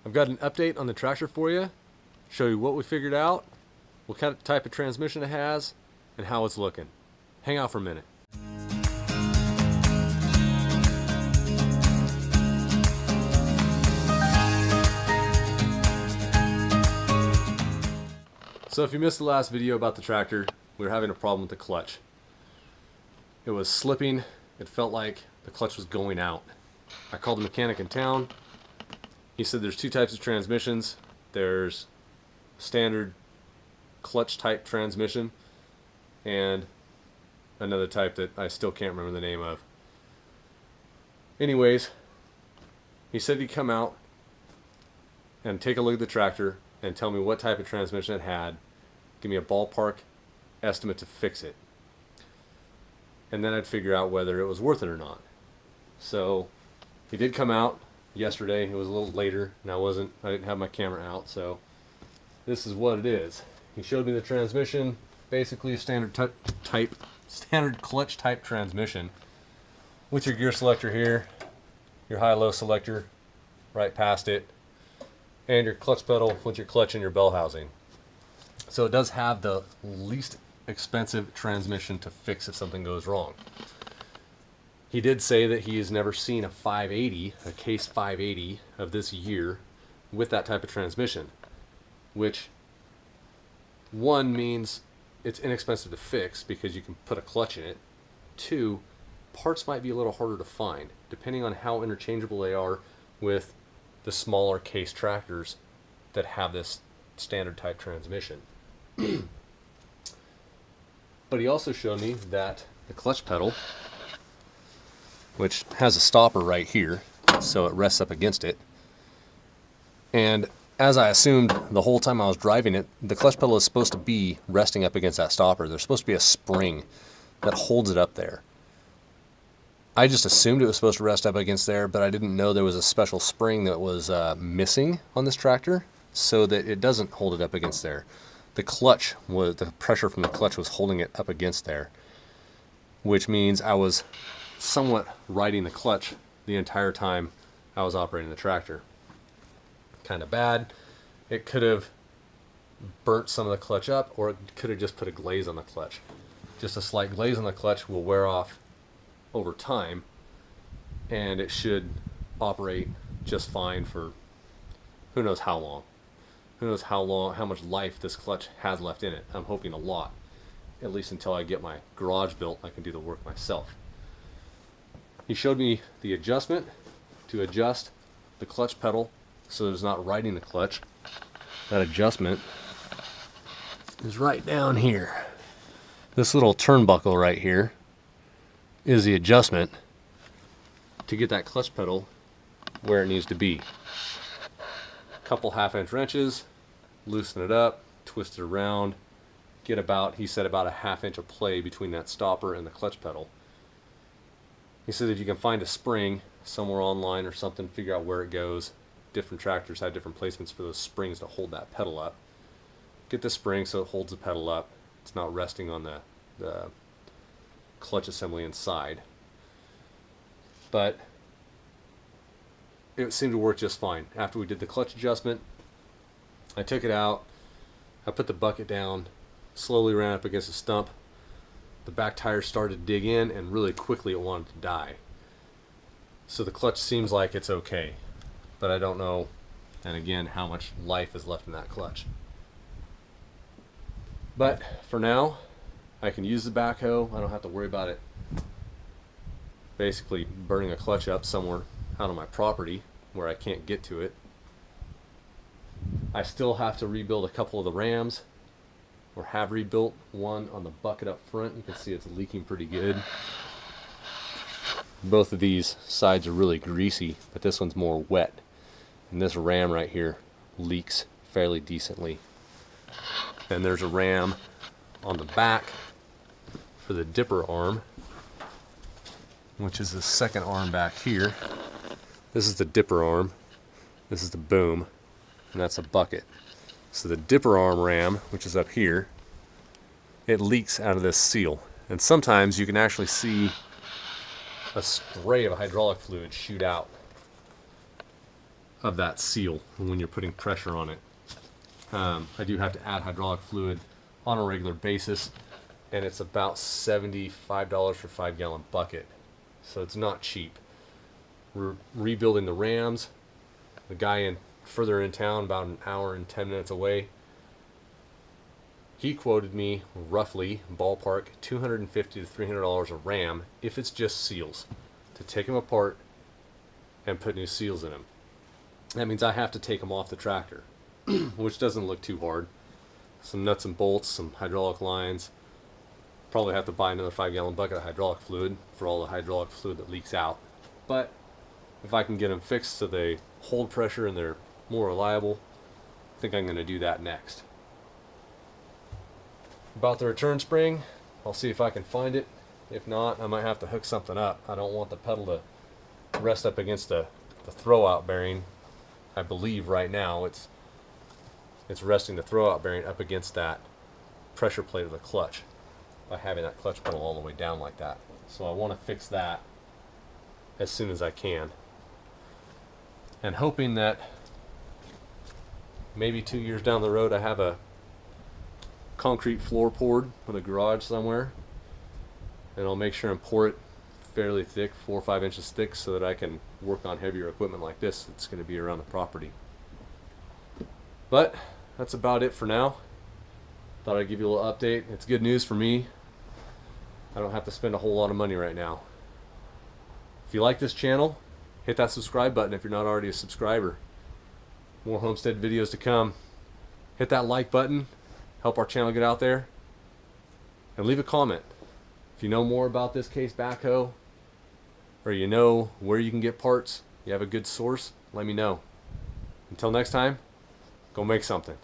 I've got an update on the tractor for you, show you what we figured out, what kind of type of transmission it has, and how it's looking. Hang out for a minute. So if you missed the last video about the tractor, we were having a problem with the clutch. It was slipping. It felt like the clutch was going out. I called the mechanic in town. He said there's two types of transmissions. There's standard clutch type transmission and another type that I still can't remember the name of. Anyways, he said he'd come out and take a look at the tractor and tell me what type of transmission it had, give me a ballpark estimate to fix it, and then I'd figure out whether it was worth it or not. So he did come out yesterday. It was a little later and I didn't have my camera out, so this is what it is. He showed me the transmission, basically a standard clutch type transmission with your gear selector here, your high-low selector right past it, and your clutch pedal with your clutch and your bell housing. So it does have the least expensive transmission to fix if something goes wrong. He did say that he has never seen a 580, a case 580 of this year with that type of transmission, which one means it's inexpensive to fix because you can put a clutch in it. Two, parts might be a little harder to find depending on how interchangeable they are with the smaller case tractors that have this standard type transmission. But he also showed me that the clutch pedal, which has a stopper right here, so it rests up against it. And as I assumed the whole time I was driving it, the clutch pedal is supposed to be resting up against that stopper. There's supposed to be a spring that holds it up there. I just assumed it was supposed to rest up against there, but I didn't know there was a special spring that was missing on this tractor so that it doesn't hold it up against there. The pressure from the clutch was holding it up against there, which means I was somewhat riding the clutch the entire time I was operating the tractor. Kind of bad. It could have burnt some of the clutch up, or it could have just put a glaze on the clutch. Just a slight glaze on the clutch will wear off over time, and it should operate just fine for who knows how long. Who knows how much life this clutch has left in it. I'm hoping a lot, at least until I get my garage built. I can do the work myself. He showed me the adjustment to adjust the clutch pedal so that it's not riding the clutch. That adjustment is right down here. This little turnbuckle right here is the adjustment to get that clutch pedal where it needs to be. A couple half-inch wrenches, loosen it up, twist it around, get about, he said, about a half-inch of play between that stopper and the clutch pedal. He said if you can find a spring somewhere online or something, figure out where it goes. Different tractors have different placements for those springs to hold that pedal up. Get the spring so it holds the pedal up. It's not resting on the clutch assembly inside. But it seemed to work just fine. After we did the clutch adjustment, I took it out, I put the bucket down, slowly ran up against a stump. The back tire started to dig in, and really quickly it wanted to die. So the clutch seems like it's okay, but I don't know, and again, how much life is left in that clutch. But for now, I can use the backhoe. I don't have to worry about it basically burning a clutch up somewhere out on my property where I can't get to it. I still have to rebuild a couple of the rams, or have rebuilt one on the bucket up front. You can see it's leaking pretty good. Both of these sides are really greasy, but this one's more wet. And this ram right here leaks fairly decently. And there's a ram on the back for the dipper arm, which is the second arm back here. This is the dipper arm, this is the boom, and that's a bucket. So the dipper arm ram, which is up here, it leaks out of this seal. And sometimes you can actually see a spray of hydraulic fluid shoot out of that seal when you're putting pressure on it. I do have to add hydraulic fluid on a regular basis, and it's about $75 for 5-gallon bucket, so it's not cheap. We're rebuilding the rams. The guy further in town, about an hour and 10 minutes away, he quoted me roughly, ballpark, $250 to $300 a ram if it's just seals, to take them apart and put new seals in them. That means I have to take them off the tractor, which doesn't look too hard. Some nuts and bolts, some hydraulic lines. Probably have to buy another 5-gallon bucket of hydraulic fluid for all the hydraulic fluid that leaks out. But if I can get them fixed so they hold pressure and they're more reliable, I think I'm going to do that next. About the return spring, I'll see if I can find it. If not, I might have to hook something up. I don't want the pedal to rest up against the throwout bearing. I believe right now it's resting the throwout bearing up against that pressure plate of the clutch by having that clutch pedal all the way down like that. So I want to fix that as soon as I can, and hoping that maybe 2 years down the road I have a concrete floor poured in a garage somewhere, and I'll make sure and pour it fairly thick, 4 or 5 inches thick, so that I can work on heavier equipment like this. It's going to be around the property. But that's about it for now. Thought I'd give you a little update. It's good news for me. I don't have to spend a whole lot of money right now. If you like this channel, hit that subscribe button if you're not already a subscriber. More homestead videos to come. Hit that like button, help our channel get out there, and leave a comment. If you know more about this case backhoe, or you know where you can get parts, you have a good source, let me know. Until next time, go make something.